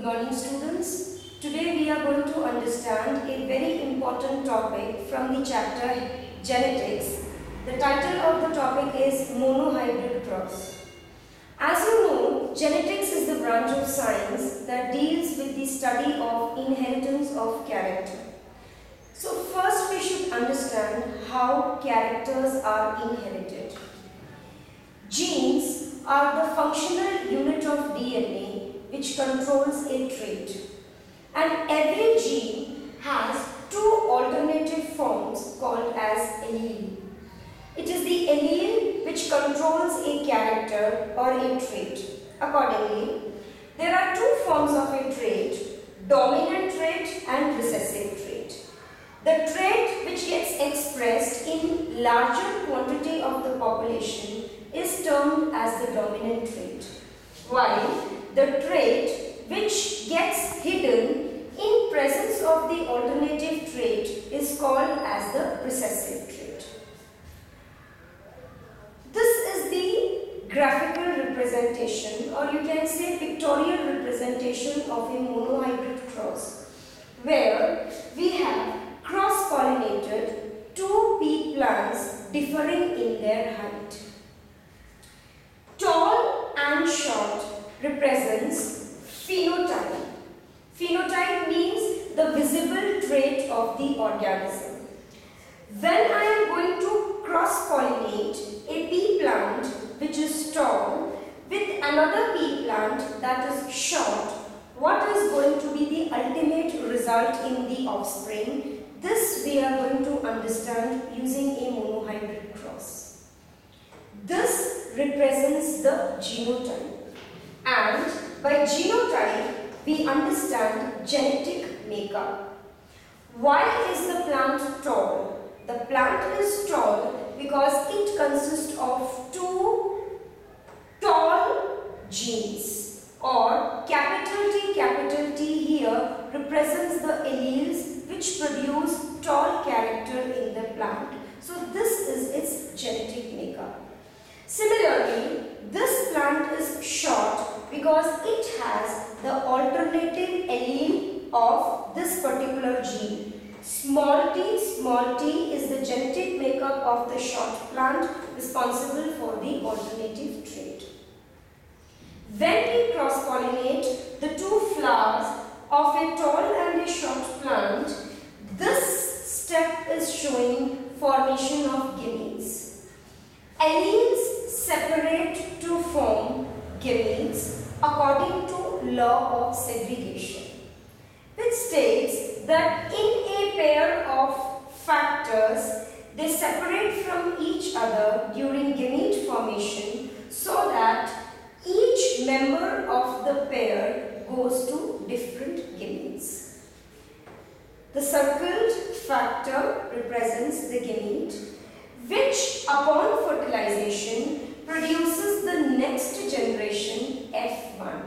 morning, students. Today we are going to understand a very important topic from the chapter Genetics. The title of the topic is Monohybrid Cross. As you know, genetics is the branch of science that deals with the study of inheritance of character. So first we should understand how characters are inherited. Genes are the functional unit of DNA which controls a trait. And every gene has two alternative forms called as allele. It is the allele which controls a character or a trait. Accordingly, there are two forms of a trait, dominant trait and recessive trait. The trait which gets expressed in larger quantity of the population is termed as the dominant trait, while the trait which gets hidden in presence of the alternative trait is called as the recessive trait. This is the graphical representation, or you can say pictorial representation of a monohybrid cross, where we have cross-pollinated two pea plants differing in their height. Tall and short represents phenotype. Phenotype means the visible trait of the organism. When I am going to cross-pollinate a pea plant which is tall with another pea plant that is short, what is going to be the ultimate result in the offspring? This we are going to understand using a monohybrid cross. This represents the genotype, and by genotype we understand genetic makeup. Why is the plant tall? The plant is tall because it consists of two tall genes, or capital T here represents the alleles which produce tall character in the plant. So this is its genetic makeup. Similarly, this plant is short because it has the alternative allele of this particular gene. Small t is the genetic makeup of the short plant responsible for the alternative trait. When we cross-pollinate the two flowers of a tall and a short plant, this step is showing formation of gametes. Alleles separate to form gametes according to law of segregation, which states that in a pair of factors they separate from each other during gamete formation so that each member of the pair goes to different gametes. The circled factor represents the gamete, which upon fertilization produces the next generation F1.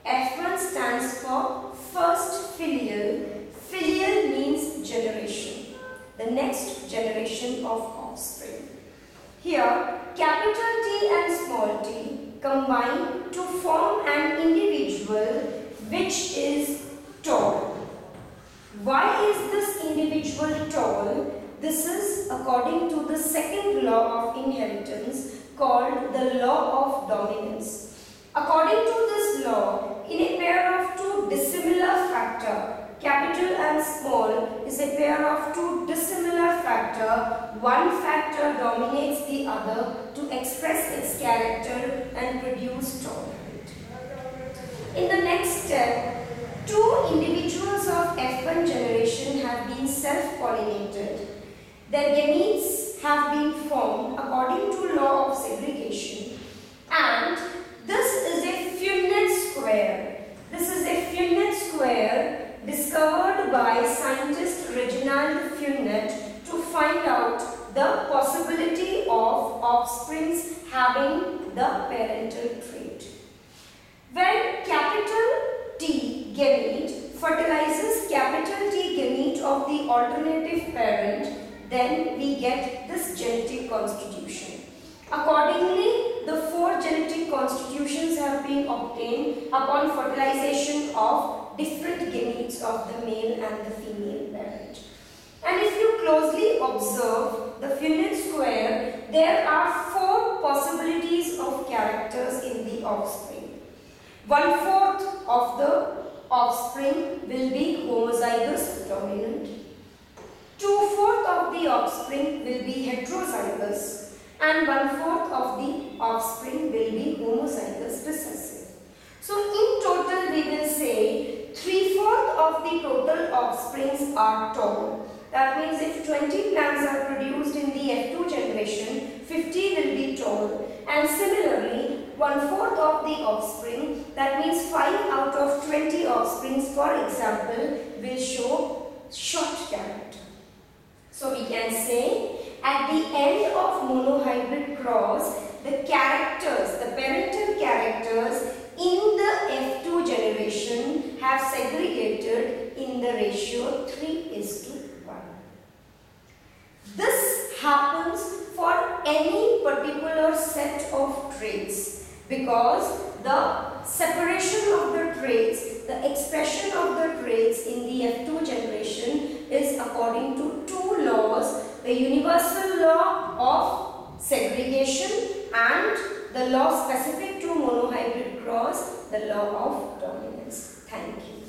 F1 stands for first filial. Filial means generation, the next generation of offspring. Here, capital T and small t combine to form an individual which is tall. Why is this individual tall? This is according to the second law of inheritance called the law of dominance. According to this law, in a pair of two dissimilar factor, capital and small is a pair of two dissimilar factor, one factor dominates the other to express its character and produce tall. In the next step, two individuals of F1 generation have been self-pollinated. Their gametes have been formed according to law of segregation, and this is a Punnett square. This is a Punnett square discovered by scientist Reginald Punnett to find out the possibility of offsprings having the parental trait. When capital T gamete fertilizes capital T gamete of the alternative parent, then we get this genetic constitution. Accordingly, the four genetic constitutions have been obtained upon fertilization of different gametes of the male and the female parent. And if you closely observe the Punnett square, there are 4 possibilities of characters in the offspring. 1/4 of the offspring will be homozygous dominant. 2/4 of the offspring will be heterozygous, and 1/4 of the offspring will be homozygous recessive. So in total we will say 3/4 of the total offsprings are tall. That means if 20 plants are produced in the F2 generation, 50 will be tall, and similarly 1/4 of the offspring, that means 5 out of 20 offsprings for example, will show short character. So we can say at the end of monohybrid cross, the characters, the parental characters in the F2 generation have segregated in the ratio 3:1. This happens for any particular set of traits because the separation of the traits, the expression of the traits in the F2 generation is according to 2 laws, the universal law of segregation and the law specific to monohybrid cross, the law of dominance. Thank you.